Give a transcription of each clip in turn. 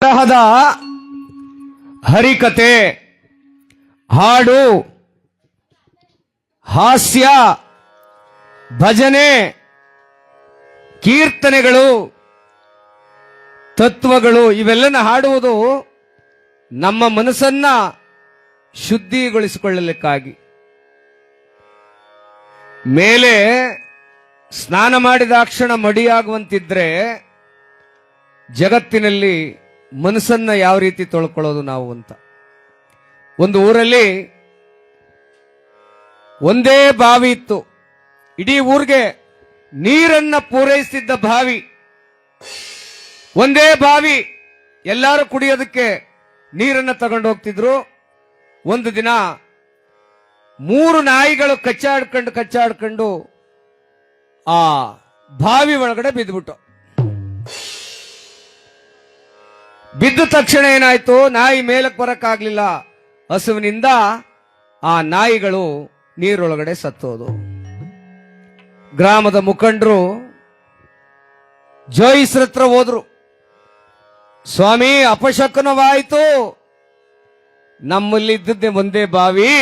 ತರಹದ ಹರಿಕತೆ, ಹಾಡು, ಹಾಸ್ಯ, ಭಜನೆ, ಕೀರ್ತನೆಗಳು, ತತ್ವಗಳು ಇವೆಲ್ಲನ ಹಾಡುವುದು ನಮ್ಮ ಮನಸ್ಸನ್ನ ಶುದ್ಧಿಗೊಳಿಸಿಕೊಳ್ಳಲಿಕ್ಕಾಗಿ. ಮೇಲೆ ಸ್ನಾನ ಮಾಡಿದಾಕ್ಷಣ ಮಡಿಯಾಗುವಂತಿದ್ರೆ ಜಗತ್ತಿನಲ್ಲಿ ಮನಸ್ಸನ್ನ ಯಾವ ರೀತಿ ತೊಳ್ಕೊಳ್ಳೋದು ನಾವು ಅಂತ. ಒಂದು ಊರಲ್ಲಿ ಒಂದೇ ಬಾವಿ ಇತ್ತು. ಇಡೀ ಊರಿಗೆ ನೀರನ್ನ ಪೂರೈಸುತ್ತಿದ್ದ ಬಾವಿ, ಒಂದೇ ಬಾವಿ. ಎಲ್ಲರೂ ಕುಡಿಯೋದಕ್ಕೆ ನೀರನ್ನ ತಗೊಂಡು ಹೋಗ್ತಿದ್ರು. ಒಂದು ದಿನ 3 ನಾಯಿಗಳು ಕಚ್ಚಾಡ್ಕೊಂಡು ಆ ಬಾವಿ ಒಳಗಡೆ ಬಿದ್ದುಬಿಟ್ಟು. ಬಿದ್ದ ತಕ್ಷಣ ಏನಾಯ್ತು, ನಾಯಿ ಮೇಲಕ್ಕೆ ಬರಕ್ಕಾಗ್ಲಿಲ್ಲ. ಹಸುವಿನಿಂದ ಆ ನಾಯಿಗಳು ನೀರೊಳಗಡೆ ಸತ್ತೋದು. ಗ್ರಾಮದ ಮುಖಂಡರು ಜೋಯಿಸ್ರ ಹತ್ರ ಹೋದ್ರು. ಸ್ವಾಮಿ, ಅಪಶಕುನವಾಯಿತು. ನಮ್ಮಲ್ಲಿ ಇದ್ದದ್ದೇ ಒಂದೇ ಬಾವಿ,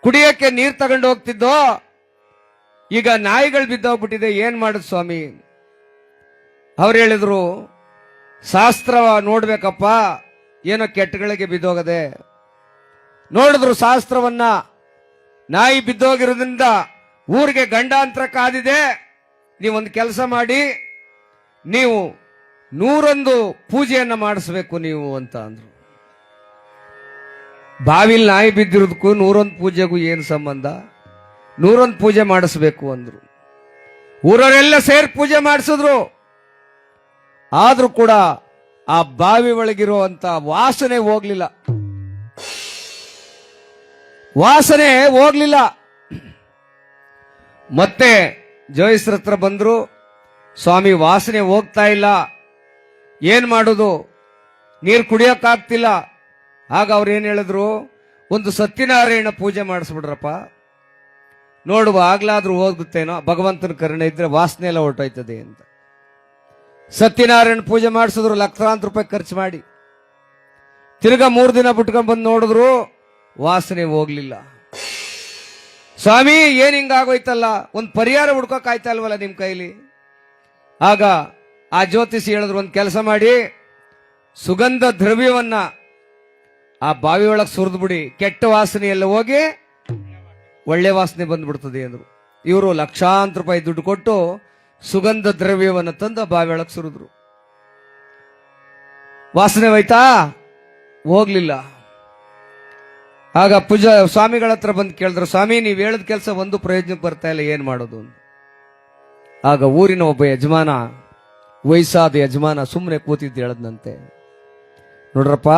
ಕುಡಿಯಕ್ಕೆ ನೀರು ತಗೊಂಡು ಹೋಗ್ತಿದ್ದೋ, ಈಗ ನಾಯಿಗಳು ಬಿದ್ದೋಗ್ಬಿಟ್ಟಿದೆ, ಏನ್ ಮಾಡುದು ಸ್ವಾಮಿ? ಅವ್ರು ಹೇಳಿದ್ರು, ಶಾಸ್ತ್ರ ನೋಡ್ಬೇಕಪ್ಪ, ಏನೋ ಕೆಟ್ಟಗಳಿಗೆ ಬಿದ್ದೋಗದೆ. ನೋಡಿದ್ರು ಶಾಸ್ತ್ರವನ್ನ. ನಾಯಿ ಬಿದ್ದೋಗಿರೋದ್ರಿಂದ ಊರಿಗೆ ಗಂಡಾಂತರ ಕಾದಿದೆ. ನೀವೊಂದು ಕೆಲಸ ಮಾಡಿ, ನೀವು 101 ಪೂಜೆಯನ್ನ ಮಾಡಿಸ್ಬೇಕು ನೀವು ಅಂತ ಅಂದ್ರು. ಬಾವಿಲ್ ನಾಯಿ ಬಿದ್ದಿರೋದಕ್ಕೂ 101 ಪೂಜೆಗೂ ಏನು ಸಂಬಂಧ? 101 ಪೂಜೆ ಮಾಡಿಸ್ಬೇಕು ಅಂದ್ರು. ಊರವರೆಲ್ಲ ಸೇರಿ ಪೂಜೆ ಮಾಡಿಸಿದ್ರು. ಆದ್ರೂ ಕೂಡ ಆ ಬಾವಿ ಒಳಗಿರುವಂತ ವಾಸನೆ ಹೋಗ್ಲಿಲ್ಲ. ಮತ್ತೆ ಜೋಯಿಸ್ರ ಹತ್ರ ಬಂದ್ರು. ಸ್ವಾಮಿ, ವಾಸನೆ ಹೋಗ್ತಾ ಇಲ್ಲ, ಏನ್ ಮಾಡುದು? ನೀರು ಕುಡಿಯೋಕ್ಕಾಗ್ತಿಲ್ಲ. ಆಗ ಅವ್ರು ಏನ್ ಹೇಳಿದ್ರು, ಒಂದು ಸತ್ಯನಾರಾಯಣ ಪೂಜೆ ಮಾಡಿಸ್ಬಿಡ್ರಪ್ಪ, ನೋಡುವ ಆಗ್ಲಾದ್ರೂ ಹೋಗುತ್ತೇನೋ, ಭಗವಂತನ ಕರುಣೆ ಇದ್ರೆ ವಾಸನೆ ಎಲ್ಲ ಹೊರಟೋಯ್ತದೆ ಅಂತ. ಸತ್ಯನಾರಾಯಣ ಪೂಜೆ ಮಾಡಿಸಿದ್ರು, ಲಕ್ಷಾಂತರ ರೂಪಾಯಿ ಖರ್ಚು ಮಾಡಿ. ತಿರ್ಗಾ 3 ದಿನ ಬಿಟ್ಕೊಂಡ್ ಬಂದು ನೋಡಿದ್ರು, ವಾಸನೆ ಹೋಗ್ಲಿಲ್ಲ. ಸ್ವಾಮಿ, ಏನ್ ಹಿಂಗಾಗೋಯ್ತಲ್ಲ, ಒಂದು ಪರಿಹಾರ ಹುಡ್ಕೋಕ್ ಆಯ್ತಾ ಇಲ್ವಲ್ಲ ನಿಮ್ ಕೈಲಿ? ಆಗ ಆ ಜ್ಯೋತಿಷಿ ಹೇಳಿದ್ರು, ಒಂದು ಕೆಲಸ ಮಾಡಿ, ಸುಗಂಧ ದ್ರವ್ಯವನ್ನ ಆ ಬಾವಿ ಒಳಗೆ ಸುರಿದು ಬಿಡಿ, ಕೆಟ್ಟ ವಾಸನೆ ಎಲ್ಲ ಹೋಗಿ ಒಳ್ಳೆ ವಾಸನೆ ಬಂದ್ಬಿಡ್ತದೆ ಅಂದ್ರು. ಇವರು ಲಕ್ಷಾಂತರ ರೂಪಾಯಿ ದುಡ್ಡು ಕೊಟ್ಟು ಸುಗಂಧ ದ್ರವ್ಯವನ್ನು ತಂದು ಬಾವಿ ಒಳಗೆ ಸುರಿದ್ರು. ವಾಸನೆ ಹೋಯ್ತಾ? ಹೋಗ್ಲಿಲ್ಲ. ಆಗ ಪೂಜಾ ಸ್ವಾಮಿಗಳ ಹತ್ರ ಬಂದು ಕೇಳಿದ್ರು, ಸ್ವಾಮಿ, ನೀವು ಹೇಳಿದ ಕೆಲಸ ಒಂದು ಪ್ರಯೋಜನಕ್ಕೆ ಬರ್ತಾ ಇಲ್ಲ, ಏನ್ ಮಾಡೋದು? ಆಗ ಊರಿನ ಒಬ್ಬ ಯಜಮಾನ, ವಯಸ್ಸಾದ ಯಜಮಾನ ಸುಮ್ಮನೆ ಕೂತಿದ್ದು ಹೇಳದ್ನಂತೆ, ನೋಡ್ರಪ್ಪ,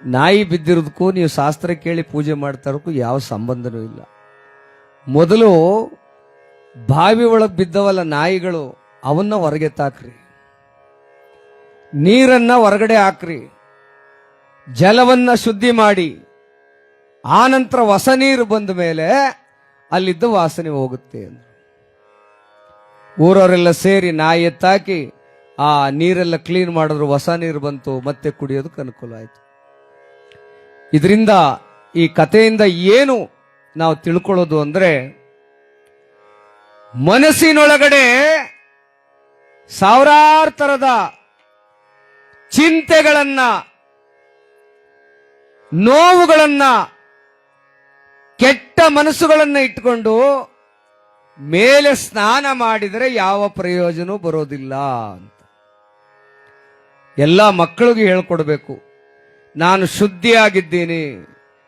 ನಾಯಿ ಬಿದ್ದಿರೋದಕ್ಕೂ ನೀವು ಶಾಸ್ತ್ರ ಕೇಳಿ ಪೂಜೆ ಮಾಡ್ತಾ ಇರೋಕ್ಕೂ ಯಾವ ಸಂಬಂಧನೂ ಇಲ್ಲ. ಮೊದಲು ಬಾವಿ ಒಳಗೆ ಬಿದ್ದವಲ್ಲ ನಾಯಿಗಳು, ಅವನ್ನ ಹೊರಗೆ ತಾಕ್ರಿ, ನೀರನ್ನ ಹೊರಗಡೆ ಹಾಕ್ರಿ, ಜಲವನ್ನ ಶುದ್ಧಿ ಮಾಡಿ, ಆನಂತರ ಹೊಸ ನೀರು ಬಂದ ಮೇಲೆ ಅಲ್ಲಿದ್ದ ವಾಸನೆ ಹೋಗುತ್ತೆ ಅಂದ್ರು. ಊರವರೆಲ್ಲ ಸೇರಿ ನಾಯಿ ಎತ್ತಾಕಿ ಆ ನೀರೆಲ್ಲ ಕ್ಲೀನ್ ಮಾಡಿದ್ರು, ಹೊಸ ನೀರು ಬಂತು, ಮತ್ತೆ ಕುಡಿಯೋದಕ್ಕೆ ಅನುಕೂಲ ಆಯ್ತು. ಇದರಿಂದ, ಈ ಕಥೆಯಿಂದ ಏನು ನಾವು ತಿಳ್ಕೊಳ್ಳೋದು ಅಂದ್ರೆ, ಮನಸ್ಸಿನೊಳಗಡೆ ಸಾವಿರಾರು ತರದ ಚಿಂತೆಗಳನ್ನ, ನೋವುಗಳನ್ನ, ಕೆಟ್ಟ ಮನಸ್ಸುಗಳನ್ನ ಇಟ್ಕೊಂಡು ಮೇಲೆ ಸ್ನಾನ ಮಾಡಿದರೆ ಯಾವ ಪ್ರಯೋಜನ ಬರೋದಿಲ್ಲ ಅಂತ ಎಲ್ಲ ಮಕ್ಕಳಿಗೆ ಹೇಳ್ಕೊಡ್ಬೇಕು. ನಾನು ಶುದ್ಧಿಯಾಗಿದ್ದೀನಿ,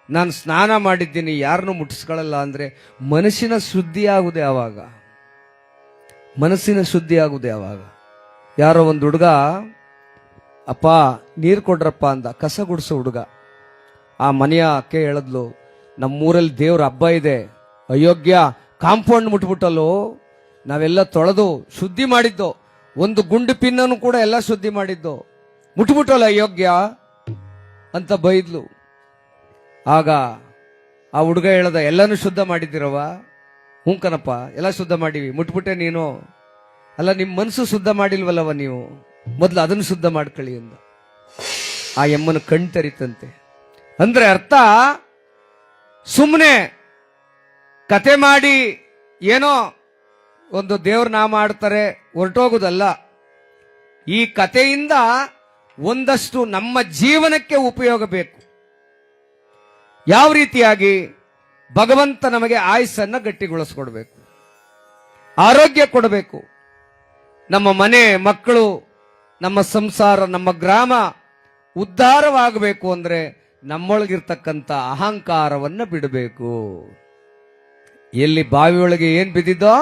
ನಾನು ಸ್ನಾನ ಮಾಡಿದ್ದೀನಿ, ಯಾರನ್ನು ಮುಟ್ಟಿಸ್ಕೊಳ್ಳಲ್ಲ ಅಂದ್ರೆ ಮನಸ್ಸಿನ ಶುದ್ಧಿ ಆಗುದೇ ಯಾವಾಗ? ಮನಸ್ಸಿನ ಶುದ್ಧಿ ಆಗುದೇ ಯಾವಾಗ? ಯಾರೋ ಒಂದು ಹುಡುಗ, ಅಪ್ಪ ನೀರು ಕೊಡ್ರಪ್ಪ ಅಂದ, ಕಸ ಗುಡಿಸೋ ಹುಡುಗ. ಆ ಮನೆಯ ಅಕ್ಕೆ ಹೇಳಿದ್ಲು, ನಮ್ಮೂರಲ್ಲಿ ದೇವ್ರ ಹಬ್ಬ ಇದೆ, ಅಯೋಗ್ಯ ಕಾಂಪೌಂಡ್ ಮುಟ್ಬಿಟ್ಟಲ್ಲೋ, ನಾವೆಲ್ಲ ತೊಳೆದು ಶುದ್ಧಿ ಮಾಡಿದ್ದು, ಒಂದು ಗುಂಡು ಪಿನ್ನನ್ನು ಕೂಡ ಎಲ್ಲ ಶುದ್ಧಿ ಮಾಡಿದ್ದು, ಮುಟ್ಬಿಟ್ಟಲ್ಲ ಅಯೋಗ್ಯ ಅಂತ ಬೈದ್ಲು. ಆಗ ಆ ಹುಡುಗ ಹೇಳ್ದ, ಎಲ್ಲನೂ ಶುದ್ಧ ಮಾಡಿದ್ದೀರವ? ಹ್ಞೂ ಕಣಪ್ಪ, ಎಲ್ಲ ಶುದ್ಧ ಮಾಡಿವಿ. ಮುಟ್ಬಿಟ್ಟೆ ನೀನು? ಅಲ್ಲ, ನಿಮ್ಮ ಮನಸ್ಸು ಶುದ್ಧ ಮಾಡಿಲ್ವಲ್ಲವ ನೀವು? ಮೊದಲು ಅದನ್ನು ಶುದ್ಧ ಮಾಡ್ಕೊಳ್ಳಿ ಅಂದ. ಆ ಎಮ್ಮನ ಕಣ್ ತೆರಿತಂತೆ. ಅಂದ್ರೆ ಅರ್ಥ, ಸುಮ್ಮನೆ ಕತೆ ಮಾಡಿ ಏನೋ ಒಂದು ದೇವ್ರ ನಾಮ ಮಾಡ್ತಾರೆ ಹೊರಟೋಗುದಲ್ಲ. ಈ ಕಥೆಯಿಂದ ಒಂದಷ್ಟು ನಮ್ಮ ಜೀವನಕ್ಕೆ ಉಪಯೋಗ ಬೇಕು. ಯಾವ ರೀತಿಯಾಗಿ? ಭಗವಂತ ನಮಗೆ ಆಯುಸ್ಸನ್ನ ಗಟ್ಟಿಗೊಳಿಸ್ಕೊಡ್ಬೇಕು, ಆರೋಗ್ಯ ಕೊಡಬೇಕು. ನಮ್ಮ ಮನೆ, ಮಕ್ಕಳು, ನಮ್ಮ ಸಂಸಾರ, ನಮ್ಮ ಗ್ರಾಮ ಉದ್ಧಾರವಾಗಬೇಕು ಅಂದ್ರೆ ನಮ್ಮೊಳಗಿರ್ತಕ್ಕಂಥ ಅಹಂಕಾರವನ್ನ ಬಿಡಬೇಕು. ಎಲ್ಲಿ ಬಾವಿಯೊಳಗೆ ಏನ್ ಬಿದ್ದಿದ್ದೋ,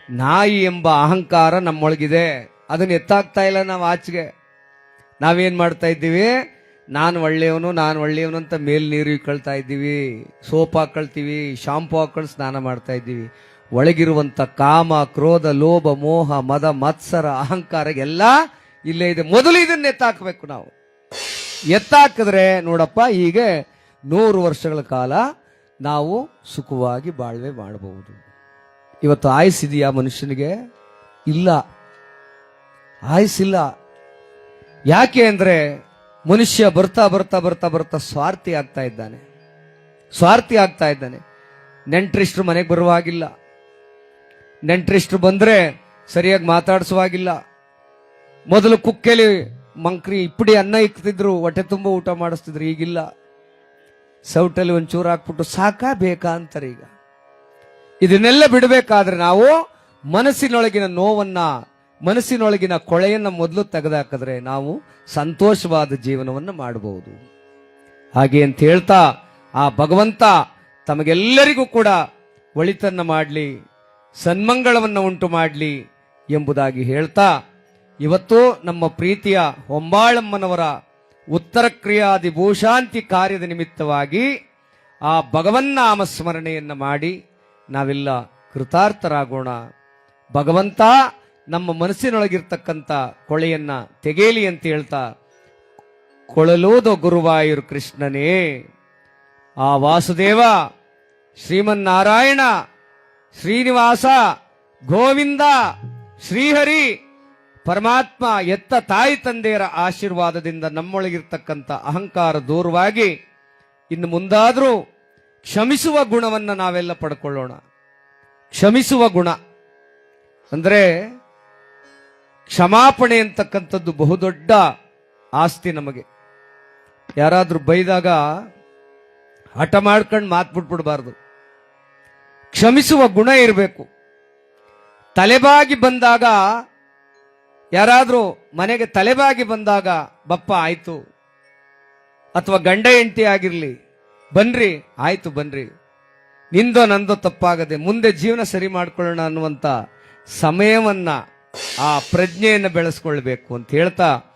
ನಾಯಿ ಎಂಬ ಅಹಂಕಾರ ನಮ್ಮೊಳಗಿದೆ. ಅದನ್ನ ಎತ್ತಾಗ್ತಾ ಇಲ್ಲ ನಾವು ಆಚೆಗೆ. ನಾವೇನ್ ಮಾಡ್ತಾ ಇದ್ದೀವಿ? ನಾನು ಒಳ್ಳೆಯವನು ಅಂತ ಮೇಲ್ ನೀರು ಇಕ್ಕಳ್ತಾ ಇದ್ದೀವಿ, ಸೋಪ್ ಹಾಕೊಳ್ತೀವಿ, ಶಾಂಪು ಹಾಕೊಂಡು ಸ್ನಾನ ಮಾಡ್ತಾ ಇದ್ದೀವಿ. ಒಳಗಿರುವಂತ ಕಾಮ, ಕ್ರೋಧ, ಲೋಭ, ಮೋಹ, ಮದ, ಮತ್ಸರ, ಅಹಂಕಾರ ಎಲ್ಲ ಇಲ್ಲೇ ಇದೆ. ಮೊದಲು ಇದನ್ನ ಎತ್ತಾಕಬೇಕು. ನಾವು ಎತ್ತಾಕಿದ್ರೆ ನೋಡಪ್ಪ, ಹೀಗೆ 100 ವರ್ಷಗಳ ಕಾಲ ನಾವು ಸುಖವಾಗಿ ಬಾಳ್ವೆ ಮಾಡಬಹುದು. ಇವತ್ತು ಆಯುಸ್ಸಿದೆಯಾ ಮನುಷ್ಯನಿಗೆ? ಇಲ್ಲ, ಆಯುಸ್ಸಿಲ್ಲ. ಯಾಕೆ ಅಂದ್ರೆ ಮನುಷ್ಯ ಬರ್ತಾ ಬರ್ತಾ ಬರ್ತಾ ಬರ್ತಾ ಸ್ವಾರ್ಥಿ ಆಗ್ತಾ ಇದ್ದಾನೆ. ನೆಂಟ್ರಿಷ್ಟ್ರು ಮನೆಗೆ ಬರುವಾಗಿಲ್ಲ, ನೆಂಟ್ರಿಷ್ಟ್ರು ಬಂದ್ರೆ ಸರಿಯಾಗಿ ಮಾತಾಡಿಸುವಾಗಿಲ್ಲ. ಮೊದಲು ಕುಕ್ಕೆಲಿ ಮಂಕ್ರಿ ಇಪ್ಪಡಿ ಅನ್ನ ಇಕ್ತಿದ್ರು, ಹೊಟ್ಟೆ ತುಂಬ ಊಟ ಮಾಡಿಸ್ತಿದ್ರು. ಈಗಿಲ್ಲ, ಸೌಟಲ್ಲಿ ಒಂಚೂರು ಹಾಕ್ಬಿಟ್ಟು ಸಾಕಾ ಬೇಕಾ ಅಂತಾರೆ. ಈಗ ಇದನ್ನೆಲ್ಲ ಬಿಡಬೇಕಾದ್ರೆ ನಾವು ಮನಸ್ಸಿನೊಳಗಿನ ನೋವನ್ನ, ಮನಸ್ಸಿನೊಳಗಿನ ಕೊಳೆಯನ್ನ ಮೊದಲು ತೆಗೆದಾಕಿದ್ರೆ ನಾವು ಸಂತೋಷವಾದ ಜೀವನವನ್ನು ಮಾಡಬಹುದು. ಹಾಗೆ ಅಂತ ಹೇಳ್ತಾ ಆ ಭಗವಂತ ತಮಗೆಲ್ಲರಿಗೂ ಕೂಡ ಒಳಿತನ್ನ ಮಾಡಲಿ, ಸನ್ಮಂಗಳವನ್ನು ಉಂಟು ಮಾಡಲಿ ಎಂಬುದಾಗಿ ಹೇಳ್ತಾ, ಇವತ್ತು ನಮ್ಮ ಪ್ರೀತಿಯ ಹೊಂಬಾಳಮ್ಮನವರ ಉತ್ತರ ಕ್ರಿಯಾದಿ ಭೂಶಾಂತಿ ಕಾರ್ಯದ ನಿಮಿತ್ತವಾಗಿ ಆ ಭಗವನ್ನಾಮ ಸ್ಮರಣೆಯನ್ನ ಮಾಡಿ ನಾವೆಲ್ಲ ಕೃತಾರ್ಥರಾಗೋಣ. ಭಗವಂತ ನಮ್ಮ ಮನಸ್ಸಿನೊಳಗಿರ್ತಕ್ಕಂಥ ಕೊಳೆಯನ್ನ ತೆಗೇಲಿ ಅಂತ ಹೇಳ್ತಾ, ಕೊಳಲೋದು ಗುರುವಾಯೂರು ಕೃಷ್ಣನೇ, ಆ ವಾಸುದೇವ, ಶ್ರೀಮನ್ನಾರಾಯಣ, ಶ್ರೀನಿವಾಸ, ಗೋವಿಂದ, ಶ್ರೀಹರಿ ಪರಮಾತ್ಮ ಎತ್ತ ತಾಯಿ ತಂದೆಯರ ಆಶೀರ್ವಾದದಿಂದ ನಮ್ಮೊಳಗಿರ್ತಕ್ಕಂಥ ಅಹಂಕಾರ ದೂರವಾಗಿ ಇನ್ನು ಮುಂದಾದರೂ ಕ್ಷಮಿಸುವ ಗುಣವನ್ನು ನಾವೆಲ್ಲ ಪಡ್ಕೊಳ್ಳೋಣ. ಕ್ಷಮಿಸುವ ಗುಣ ಅಂದ್ರೆ ಕ್ಷಮಾಪಣೆ ಅಂತಕ್ಕಂಥದ್ದು ಬಹುದೊಡ್ಡ ಆಸ್ತಿ ನಮಗೆ. ಯಾರಾದ್ರೂ ಬೈದಾಗ ಹಠ ಮಾಡ್ಕೊಂಡು ಮಾತು ಬಿಟ್ಬಿಡ್ಬಾರ್ದು. ಕ್ಷಮಿಸುವ ಗುಣ ಇರಬೇಕು. ತಲೆಬಾಗಿ ಬಂದಾಗ, ಯಾರಾದ್ರೂ ಮನೆಗೆ ತಲೆಬಾಗಿ ಬಂದಾಗ ಬಪ್ಪ ಆಯ್ತು, ಅಥವಾ ಗಂಡ ಹೆಂಡತಿ ಆಗಿರ್ಲಿ, ಬನ್ರಿ ಆಯ್ತು ಬನ್ರಿ, ನಿಂದೋ ನಂದೋ ತಪ್ಪಾಗದೆ ಮುಂದೆ ಜೀವನ ಸರಿ ಮಾಡ್ಕೊಳ್ಳೋಣ ಅನ್ನುವಂತ ಸಮಯವನ್ನ, ಆ ಪ್ರಜ್ಞೆಯನ್ನು ಬೆಳೆಸ್ಕೊಳ್ಬೇಕು ಅಂತ ಹೇಳ್ತಾ